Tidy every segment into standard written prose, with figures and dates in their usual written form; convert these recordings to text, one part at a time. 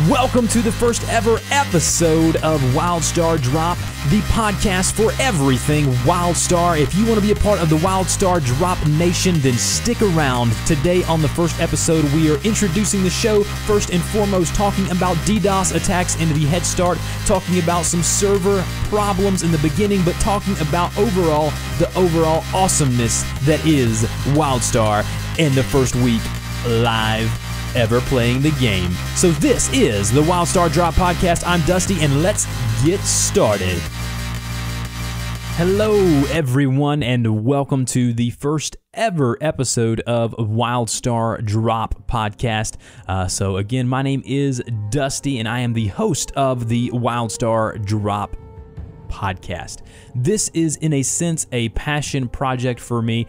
Welcome to the first ever episode of WildStar Drop, the podcast for everything WildStar. If you want to be a part of the WildStar Drop Nation, then stick around. Today on the first episode, we are introducing the show, first and foremost talking about DDoS attacks in the head start, talking about some server problems in the beginning, but talking about the overall awesomeness that is WildStar in the first week live ever playing the game. So this is the WildStar Drop Podcast. I'm Dusty, and let's get started. Hello, everyone, and welcome to the first ever episode of WildStar Drop Podcast. So again, my name is Dusty, and I am the host of the WildStar Drop Podcast. This is, in a sense, a passion project for me.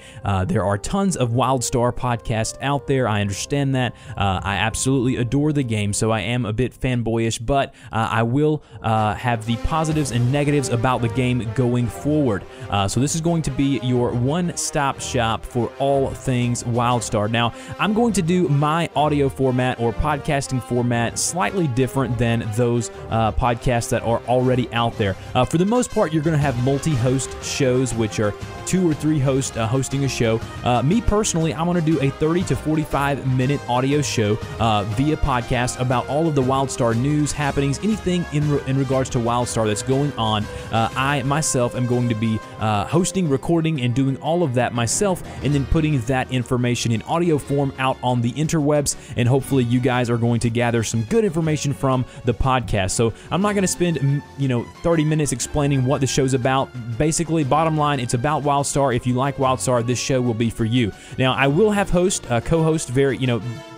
There are tons of WildStar podcasts out there. I understand that. I absolutely adore the game, so I am a bit fanboyish, but I will have the positives and negatives about the game going forward. So this is going to be your one-stop shop for all things WildStar. Now, I'm going to do my audio format or podcasting format slightly different than those podcasts that are already out there. For the most part, you're going to have multi-host shows, which are 2 or 3 hosts hosting a show. Me personally, I want to do a 30 to 45 minute audio show via podcast about all of the WildStar news, happenings, anything in regards to WildStar that's going on. I myself am going to be hosting, recording, and doing all of that myself, and then putting that information in audio form out on the interwebs, and hopefully you guys are going to gather some good information from the podcast. So I'm not going to spend 30 minutes explaining what the show's about. Basically, bottom line, it's about WildStar. If you like WildStar, this show will be for you. Now, I will have co-host,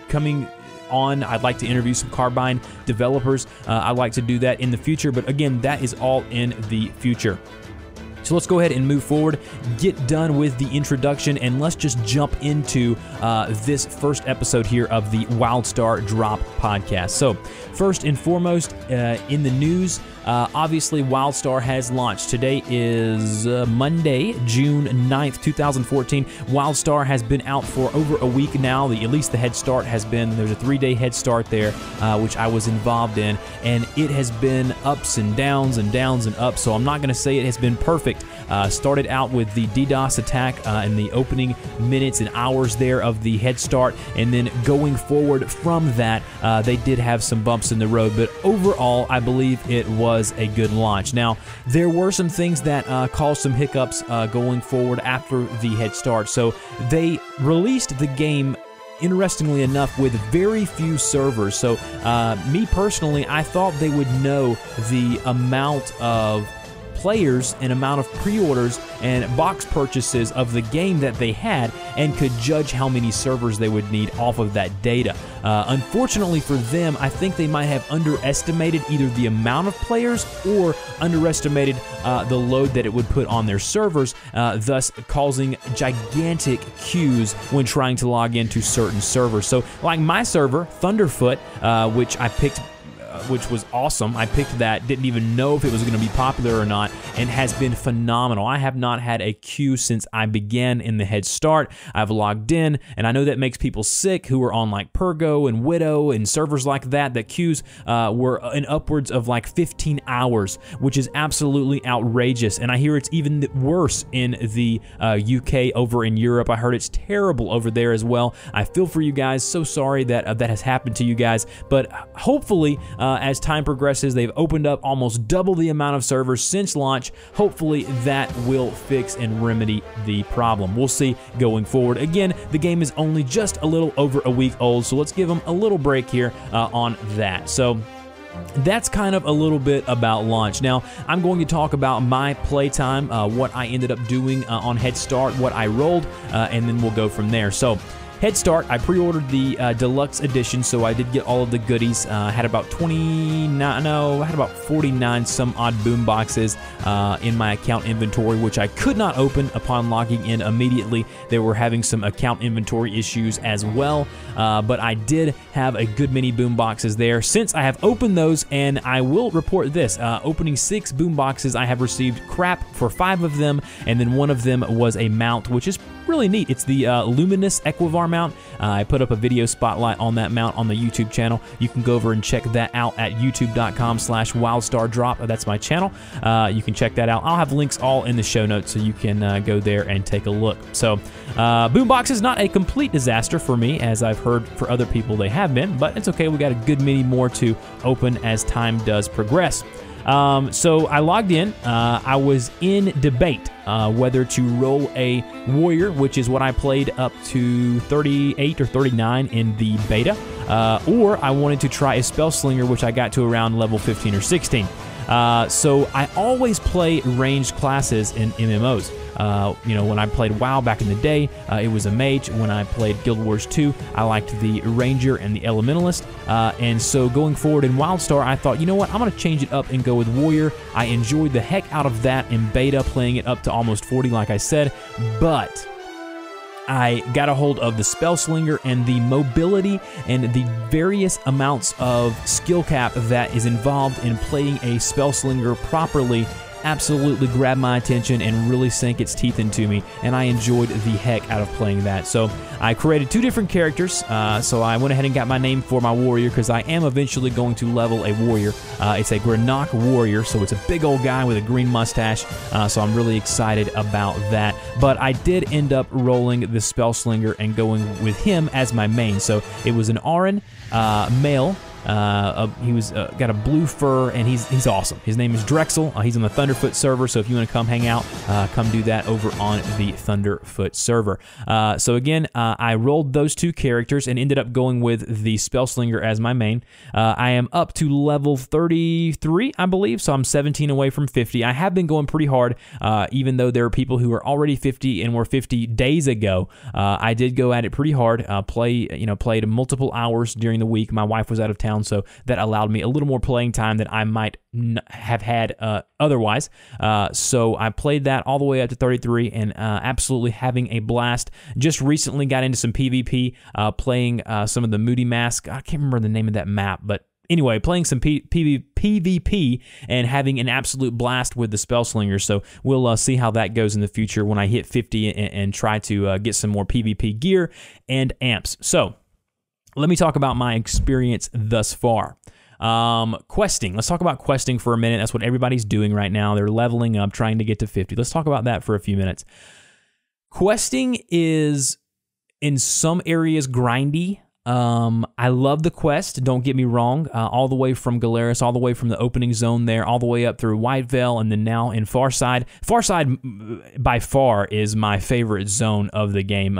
coming on. I'd like to interview some Carbine developers. I'd like to do that in the future, but again, that is all in the future. So let's go ahead and move forward, get done with the introduction, and let's just jump into this first episode here of the WildStar Drop Podcast. So first and foremost, in the news, obviously WildStar has launched. Today is Monday, June 9th, 2014. WildStar has been out for over a week now. At least the head start has been, there's a 3-day head start there, which I was involved in, and it has been ups and downs and downs and ups, so I'm not going to say it has been perfect. Started out with the DDoS attack in the opening minutes and hours there of the head start, and then going forward from that, they did have some bumps in the road, but overall, I believe it was a good launch. Now, there were some things that caused some hiccups going forward after the head start, so they released the game, interestingly enough, with very few servers. So me personally, I thought they would know the amount of players and amount of pre-orders and box purchases of the game that they had, and could judge how many servers they would need off of that data. Unfortunately for them, I think they might have underestimated either the amount of players or underestimated the load that it would put on their servers, thus causing gigantic queues when trying to log into certain servers. So like my server, Thunderfoot, which I picked, which was awesome. I picked that, didn't even know if it was going to be popular or not, and has been phenomenal. I have not had a queue since I began in the head start. I've logged in, and I know that makes people sick who are on like Pergo and Widow and servers like that, that queues were in upwards of like 15 hours, which is absolutely outrageous. And I hear it's even worse in the UK, over in Europe. I heard it's terrible over there as well. I feel for you guys. So sorry that that has happened to you guys, but hopefully as time progresses, they've opened up almost double the amount of servers since launch. Hopefully that will fix and remedy the problem. We'll see going forward. Again, the game is only just a little over a week old, so let's give them a little break here on that. So that's kind of a little bit about launch. Now, I'm going to talk about my playtime, what I ended up doing on Head Start, what I rolled, and then we'll go from there. So Head Start, I pre-ordered the deluxe edition, so I did get all of the goodies. I had about 49 some odd boom boxes in my account inventory, which I could not open upon logging in immediately. They were having some account inventory issues as well, but I did have a good many boom boxes there. Since I have opened those, and I will report this, opening 6 boom boxes, I have received crap for 5 of them, and then one of them was a mount, which is really neat. It's the Luminous Equivar mount. I put up a video spotlight on that mount on the YouTube channel. You can go over and check that out at youtube.com/WildStarDrop. That's my channel. You can check that out. I'll have links all in the show notes so you can go there and take a look. So boombox is not a complete disaster for me, as I've heard for other people they have been, but it's okay. We got a good many more to open as time does progress. So I logged in. I was in debate whether to roll a warrior, which is what I played up to 38 or 39 in the beta, or I wanted to try a spell slinger, which I got to around level 15 or 16. So I always play ranged classes in MMOs. When I played WoW back in the day, it was a mage. When I played Guild Wars 2, I liked the ranger and the elementalist. And so going forward in WildStar, I thought, you know what, I'm going to change it up and go with warrior. I enjoyed the heck out of that in beta, playing it up to almost 40, like I said. But I got a hold of the spell slinger, and the mobility and the various amounts of skill cap that is involved in playing a spell slinger properly absolutely grabbed my attention and really sank its teeth into me, and I enjoyed the heck out of playing that. So I created 2 different characters. So I went ahead and got my name for my warrior, because I am eventually going to level a warrior. It's a Greenock warrior, so it's a big old guy with a green mustache, so I'm really excited about that. But I did end up rolling the spell slinger and going with him as my main. So it was an Aran male. He was got a blue fur, and he's awesome. His name is Drexel. He's on the Thunderfoot server, so if you want to come hang out, come do that over on the Thunderfoot server. So again, I rolled those 2 characters and ended up going with the Spellslinger as my main. I am up to level 33, I believe, so I'm 17 away from 50. I have been going pretty hard, even though there are people who are already 50 and were 50 days ago. I did go at it pretty hard. Played multiple hours during the week. My wife was out of town, so that allowed me a little more playing time than I might have had otherwise. So I played that all the way up to 33 and absolutely having a blast. Just recently got into some PvP, playing some of the Moody Mask. I can't remember the name of that map, but anyway, playing some PvP and having an absolute blast with the Spellslinger. So we'll see how that goes in the future when I hit 50 and try to get some more PvP gear and amps. So let me talk about my experience thus far. Questing. Let's talk about questing for a minute. That's what everybody's doing right now. They're leveling up, trying to get to 50. Let's talk about that for a few minutes. Questing is, in some areas, grindy. I love the quest, don't get me wrong, all the way from Galeris, all the way from the opening zone there, all the way up through Whitevale, and then now in Farside. Farside, by far, is my favorite zone of the game.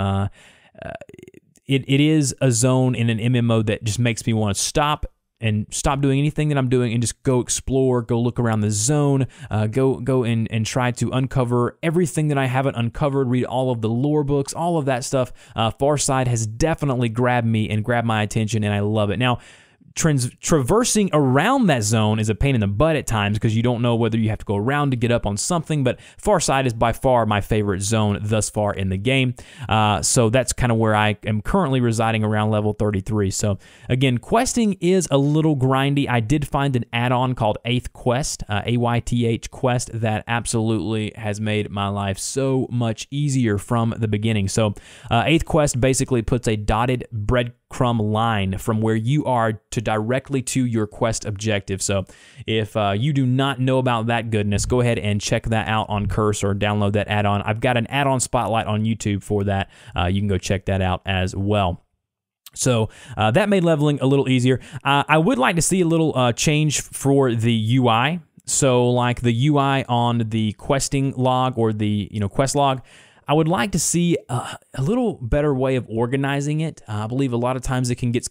It is a zone in an MMO that just makes me want to stop doing anything that I'm doing and just go explore, go look around the zone, go and try to uncover everything that I haven't uncovered, read all of the lore books, all of that stuff. Farside has definitely grabbed me and grabbed my attention, and I love it. Now, traversing around that zone is a pain in the butt at times because you don't know whether you have to go around to get up on something, but Farside is by far my favorite zone thus far in the game. So that's kind of where I am currently residing, around level 33. So again, questing is a little grindy. I did find an add-on called 8th Quest, AYTH Quest, that absolutely has made my life so much easier from the beginning. So 8th Quest basically puts a dotted breadcrumb line from where you are to directly to your quest objective. So if you do not know about that goodness, go ahead and check that out on Curse or download that add-on. I've got an add-on spotlight on YouTube for that. You can go check that out as well. So that made leveling a little easier. I would like to see a little change for the UI. So like the UI on the questing log or the quest log, I would like to see a little better way of organizing it. I believe a lot of times it can gets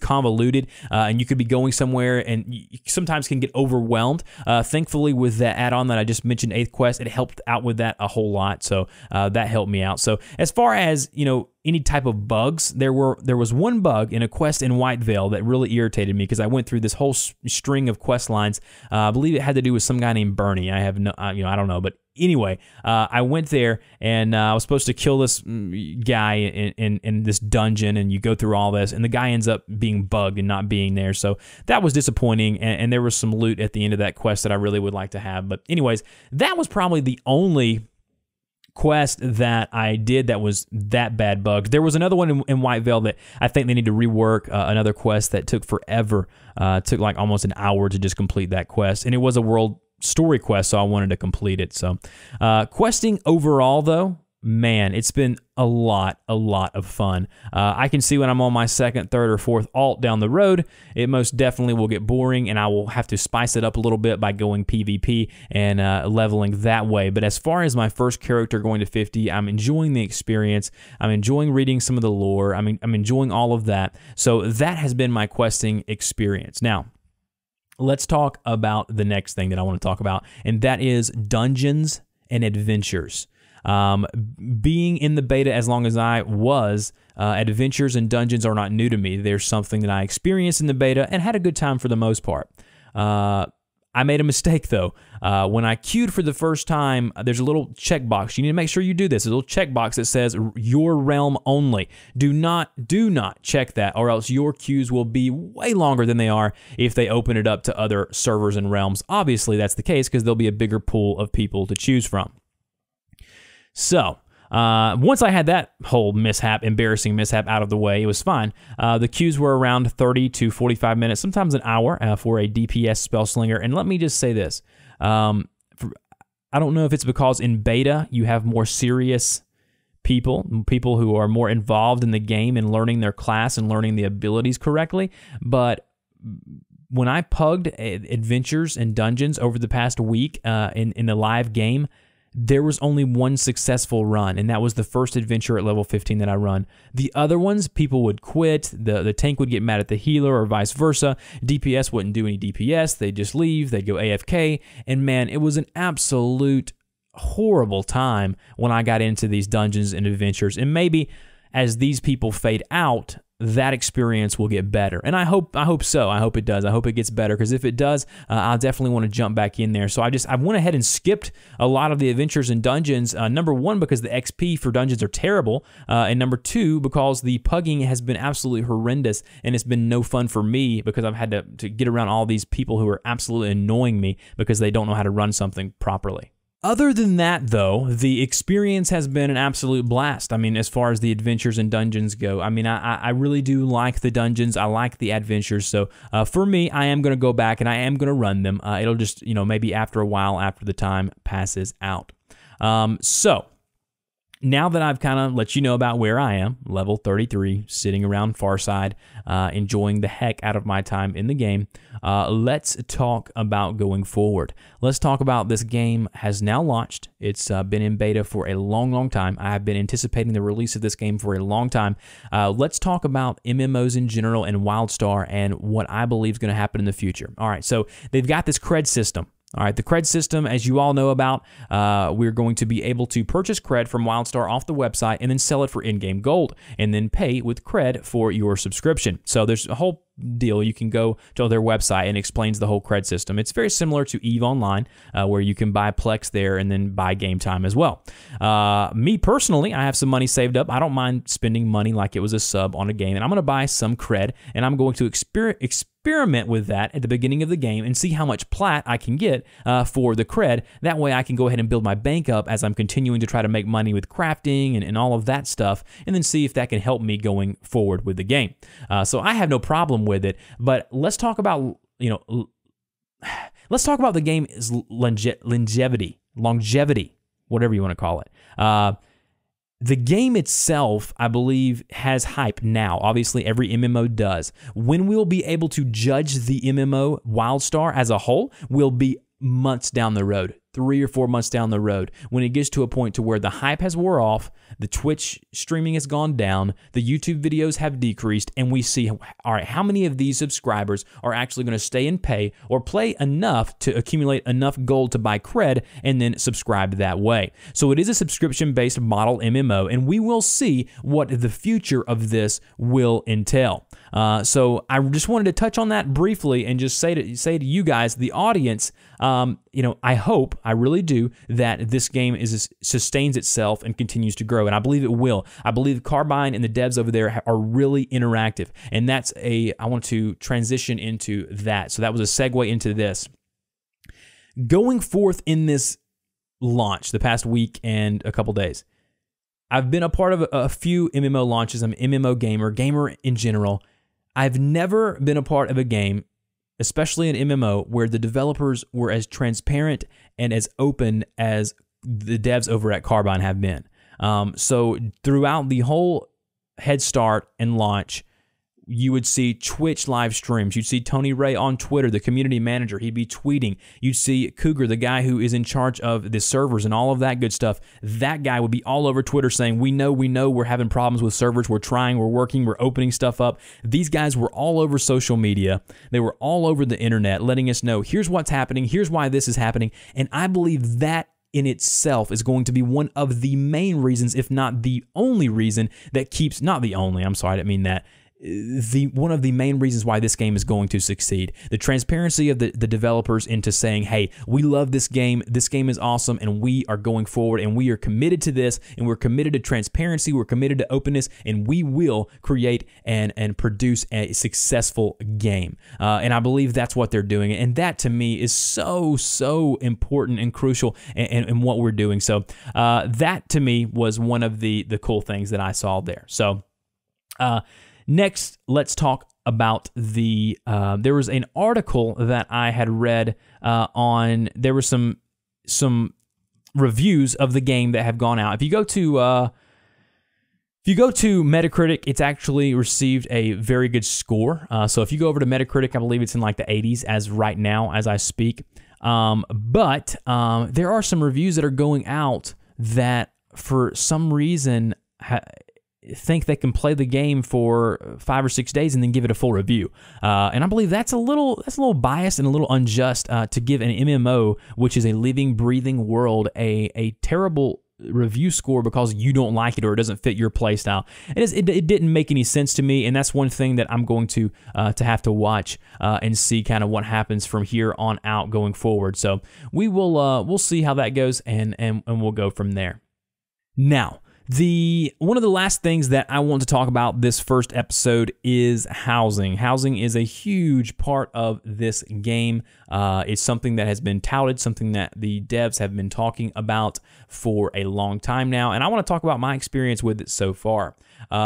convoluted, and you could be going somewhere and you sometimes can get overwhelmed. Thankfully, with that add-on that I just mentioned, 8th Quest, it helped out with that a whole lot. So that helped me out. So as far as any type of bugs, there was one bug in a quest in Whitevale that really irritated me because I went through this whole string of quest lines. I believe it had to do with some guy named Bernie. I have no, I don't know, but anyway, I went there and I was supposed to kill this guy in this dungeon, and you go through all this, and the guy ends up being bugged and not being there. So that was disappointing, and there was some loot at the end of that quest that I really would like to have. But anyways, that was probably the only quest that I did that was that bad bugged. There was another one in White Veil that I think they need to rework, another quest that took forever. Took like almost an hour to just complete that quest, and it was a world story quest, so I wanted to complete it. So questing overall, though, man, it's been a lot of fun. I can see when I'm on my second, third, or fourth alt down the road, it most definitely will get boring, and I will have to spice it up a little bit by going PvP and leveling that way. But as far as my first character going to 50, I'm enjoying the experience. I'm enjoying reading some of the lore. I'm enjoying all of that. So that has been my questing experience. Now, let's talk about the next thing that I want to talk about, and that is dungeons and adventures. Being in the beta as long as I was, adventures and dungeons are not new to me. They're something that I experienced in the beta and had a good time for the most part. I made a mistake though. When I queued for the first time, there's a little checkbox. You need to make sure you do this. A little checkbox that says your realm only. Do not check that, or else your queues will be way longer than they are if they open it up to other servers and realms. Obviously, that's the case because there'll be a bigger pool of people to choose from. So, once I had that whole embarrassing mishap out of the way, it was fine. The queues were around 30 to 45 minutes, sometimes an hour for a DPS spell slinger. And let me just say this. I don't know if it's because in beta you have more serious people who are more involved in the game and learning their class and learning the abilities correctly, but when I pugged adventures and dungeons over the past week in the live game, there was only one successful run, and that was the first adventure at level 15 that I run. The other ones, people would quit, the tank would get mad at the healer or vice versa, DPS wouldn't do any DPS, they'd just leave, they'd go AFK, and man, it was an absolute horrible time when I got into these dungeons and adventures, and maybe as these people fade out, that experience will get better. And I hope so. I hope it does. I hope it gets better, because if it does, I'll definitely want to jump back in there. So I went ahead and skipped a lot of the adventures and dungeons. Number one, because the XP for dungeons are terrible. And number two, because the pugging has been absolutely horrendous, and it's been no fun for me because I've had to get around all these people who are absolutely annoying me because they don't know how to run something properly. Other than that, though, the experience has been an absolute blast. I mean, as far as the adventures and dungeons go, I mean, I really do like the dungeons. I like the adventures. So for me, I am going to go back and I am going to run them. It'll just, maybe after a while, after the time passes out. So now that I've kind of let you know about where I am, level 33, sitting around Farside, enjoying the heck out of my time in the game, let's talk about going forward. Let's talk about this game has now launched. It's been in beta for a long time. I have been anticipating the release of this game for a long time. Let's talk about MMOs in general and WildStar and what I believe is going to happen in the future. All right, so they've got this cred system. All right, the cred system, as you all know about, we're going to be able to purchase cred from WildStar off the website and then sell it for in-game gold and then pay with cred for your subscription. So there's a whole deal. You can go to their website and it explains the whole cred system. It's very similar to EVE Online, where you can buy Plex there and then buy game time as well. Me personally, I have some money saved up. I don't mind spending money like it was a sub on a game, and I'm going to buy some cred, and I'm going to experiment with that at the beginning of the game and see how much plat I can get for the cred. That way I can go ahead and build my bank up as I'm continuing to try to make money with crafting and all of that stuff, and then see if that can help me going forward with the game. So I have no problem with it, but let's talk about, let's talk about the game's longevity, whatever you want to call it. The game itself, I believe, has hype now. Obviously, every MMO does. When we'll be able to judge the MMO WildStar as a whole will be months down the road, 3 or 4 months down the road, when it gets to a point to where the hype has wore off, the Twitch streaming has gone down, the YouTube videos have decreased, and we see, all right, how many of these subscribers are actually going to stay and pay or play enough to accumulate enough gold to buy cred and then subscribe that way. So it is a subscription-based model MMO, and we will see what the future of this will entail. So I just wanted to touch on that briefly and just say to you guys, the audience, I hope, I really do, that this game sustains itself and continues to grow, and I believe it will. I believe Carbine and the devs over there are really interactive, and I want to transition into that. So that was a segue into this. Going forth in this launch, the past week and a couple days. I've been a part of a few MMO launches. I'm an MMO gamer in general. I've never been a part of a game, especially an MMO, where the developers were as transparent and as open as the devs over at Carbine have been. So throughout the whole head start and launch, you would see Twitch live streams. You'd see Tony Ray on Twitter, the community manager. He'd be tweeting. You'd see Cougar, the guy who is in charge of the servers and all of that good stuff. That guy would be all over Twitter saying, we know we're having problems with servers. We're trying, we're working, we're opening stuff up. These guys were all over social media. They were all over the internet letting us know, here's what's happening, here's why this is happening. And I believe that in itself is going to be one of the main reasons, if not the only reason, that keeps, not the only, I'm sorry, I didn't mean that, one of the main reasons why this game is going to succeed. The transparency of the developers into saying, hey, we love this game is awesome, and we are going forward, and we are committed to this, and we're committed to transparency, we're committed to openness, and we will create and produce a successful game. And I believe that's what they're doing, and that to me is so important and crucial in what we're doing. So that to me was one of the cool things that I saw there. So next, let's talk about there was an article that I had read there were some reviews of the game that have gone out. If you go to Metacritic, it's actually received a very good score. So if you go over to Metacritic, I believe it's in like the 80s as right now as I speak. But there are some reviews that are going out that for some reason think they can play the game for 5 or 6 days and then give it a full review. And I believe that's a little biased and a little unjust to give an MMO, which is a living, breathing world, a terrible review score because you don't like it or it doesn't fit your playstyle. It didn't make any sense to me, and that's one thing that I'm going to have to watch and see kind of what happens from here on out going forward. So we'll see how that goes, and we'll go from there. Now, one of the last things that I want to talk about this first episode is housing. Housing is a huge part of this game. It's something that has been touted, something that the devs have been talking about for a long time now, and I want to talk about my experience with it so far.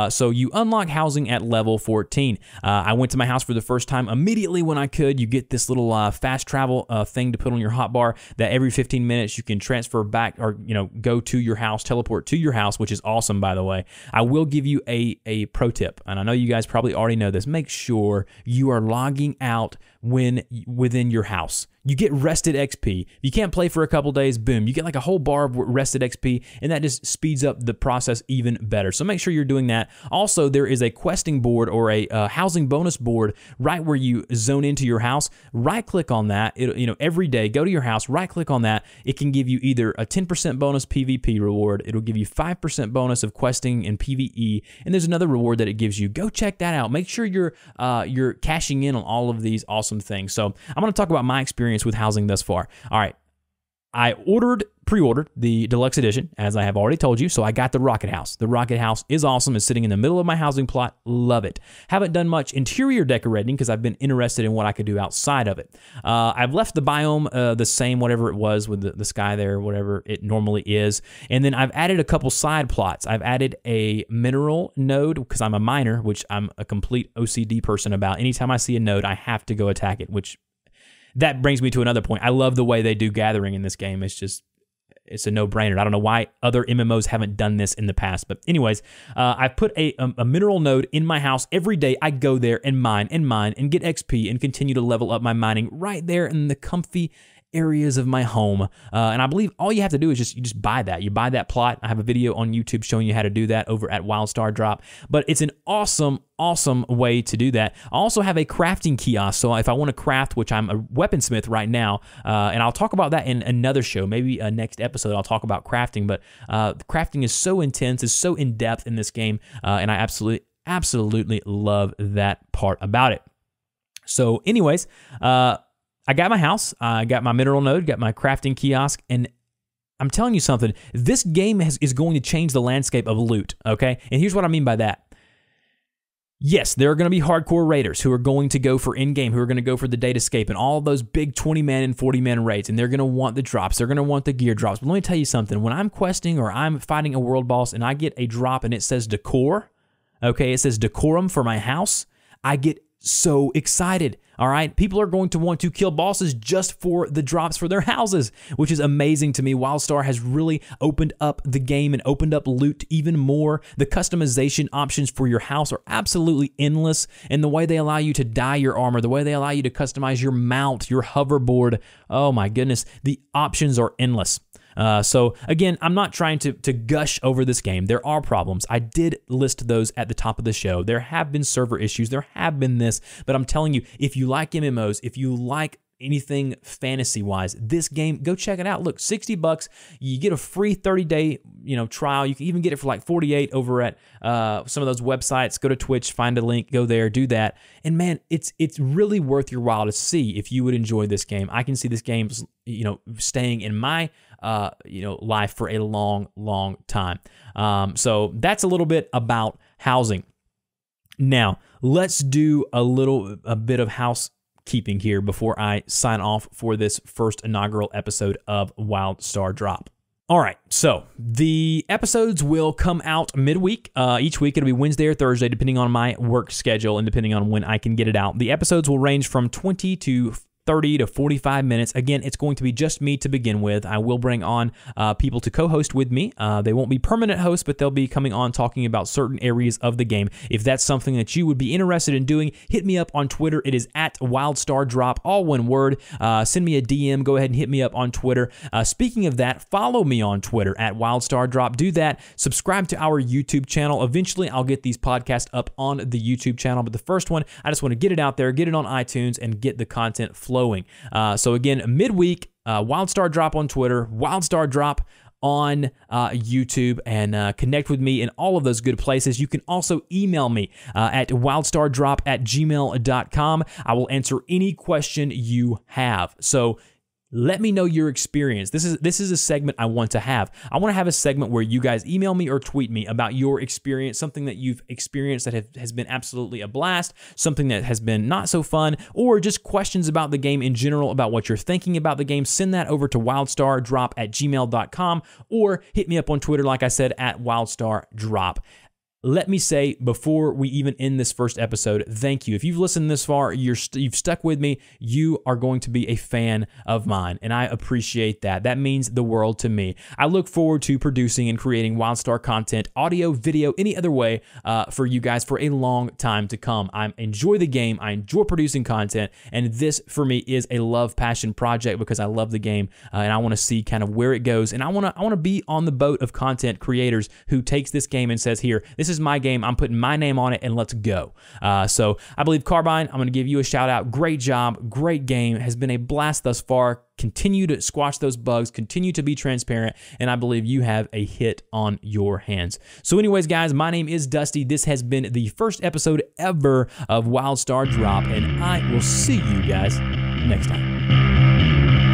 So you unlock housing at level 14. I went to my house for the first time immediately when I could. You get this little fast travel thing to put on your hotbar that every 15 minutes you can transfer back or go to your house, teleport to your house, which is awesome, by the way. I will give you a pro tip, and I know you guys probably already know this. Make sure you are logging out within your house. You get rested XP. You can't play for a couple days, boom, you get like a whole bar of rested XP, and that just speeds up the process even better. So make sure you're doing that. Also, there is a questing board or a housing bonus board right where you zone into your house. Right-click on that. Every day, go to your house, right-click on that. It can give you either a 10% bonus PvP reward. It'll give you 5% bonus of questing and PvE, and there's another reward that it gives you. Go check that out. Make sure you're cashing in on all of these awesome things. So I'm going to talk about my experience with housing thus far. All right, I pre-ordered the deluxe edition, as I have already told you, so I got the Rocket House. The Rocket House is awesome. It's sitting in the middle of my housing plot. Love it. Haven't done much interior decorating because I've been interested in what I could do outside of it. I've left the biome the same, whatever it was with the sky there, whatever it normally is, and then I've added a couple side plots. I've added a mineral node because I'm a miner, which I'm a complete OCD person about. Anytime I see a node, I have to go attack it, which that brings me to another point. I love the way they do gathering in this game. It's a no-brainer. I don't know why other MMOs haven't done this in the past. But anyways, I put a mineral node in my house. Every day I go there and mine and get XP and continue to level up my mining right there in the comfy areas of my home. And I believe all you have to do is just buy that. You buy that plot. I have a video on YouTube showing you how to do that over at WildStar Drop. But it's an awesome way to do that. I also have a crafting kiosk. So if I want to craft, which I'm a weaponsmith right now, and I'll talk about that in another show, maybe a next episode I'll talk about crafting, but crafting is so intense, is so in-depth in this game, and I absolutely love that part about it. So anyways, I got my house, I got my mineral node, got my crafting kiosk, and I'm telling you something, this game is going to change the landscape of loot, okay? And here's what I mean by that. Yes, there are going to be hardcore raiders who are going to go for in-game, who are going to go for the Datascape and all those big 20-man and 40-man raids, and they're going to want the drops. They're going to want the gear drops. But let me tell you something. When I'm questing or I'm fighting a world boss and I get a drop and it says decor, okay, it says decorum for my house, I get so excited. All right, people are going to want to kill bosses just for the drops for their houses, which is amazing to me. WildStar has really opened up the game and opened up loot even more. The customization options for your house are absolutely endless, and the way they allow you to dye your armor, the way they allow you to customize your mount, your hoverboard, oh my goodness, the options are endless. So again, I'm not trying to gush over this game. There are problems. I did list those at the top of the show. There have been server issues. There have been this, but I'm telling you, if you like MMOs, if you like anything fantasy-wise, this game, go check it out. Look, $60, you get a free 30-day, trial. You can even get it for like 48 over at some of those websites. Go to Twitch, find a link, go there, do that. And man, it's really worth your while to see if you would enjoy this game. I can see this game, staying in my life for a long, long time. So that's a little bit about housing. Now, let's do a bit of housekeeping here before I sign off for this first inaugural episode of WildStar Drop. All right, so the episodes will come out midweek. Each week it'll be Wednesday or Thursday, depending on my work schedule and depending on when I can get it out. The episodes will range from 20 to 30 to 45 minutes. Again, it's going to be just me to begin with. I will bring on people to co-host with me. They won't be permanent hosts, but they'll be coming on talking about certain areas of the game. If that's something that you would be interested in doing, hit me up on Twitter. It is at WildStarDrop, all one word. Send me a DM. Go ahead and hit me up on Twitter. Speaking of that, follow me on Twitter at WildStarDrop. Do that. Subscribe to our YouTube channel. Eventually, I'll get these podcasts up on the YouTube channel, but the first one, I just want to get it out there, get it on iTunes, and get the content flowing. So again, midweek, WildStar Drop on Twitter, WildStar Drop on YouTube, and connect with me in all of those good places. You can also email me at WildStarDrop@gmail.com. I will answer any question you have. So let me know your experience. This is a segment I want to have. I want to have a segment where you guys email me or tweet me about your experience, something that you've experienced that has been absolutely a blast, something that has been not so fun, or just questions about the game in general, about what you're thinking about the game. Send that over to WildStarDrop@gmail.com or hit me up on Twitter, like I said, at WildStarDrop. Let me say, before we even end this first episode, thank you. If you've listened this far, you've stuck with me, you are going to be a fan of mine, and I appreciate that. That means the world to me. I look forward to producing and creating WildStar content, audio, video, any other way for you guys for a long time to come. I enjoy the game, I enjoy producing content, and this, for me, is a love, passion project because I love the game, and I want to see kind of where it goes, and I want to be on the boat of content creators who takes this game and says, here, this is my game, I'm putting my name on it, and let's go. So I believe Carbine, I'm going to give you a shout out. Great job, great game, has been a blast thus far. Continue to squash those bugs, continue to be transparent, and I believe you have a hit on your hands. So anyways, guys, my name is Dusty. This has been the first episode ever of WildStar Drop, and I will see you guys next time.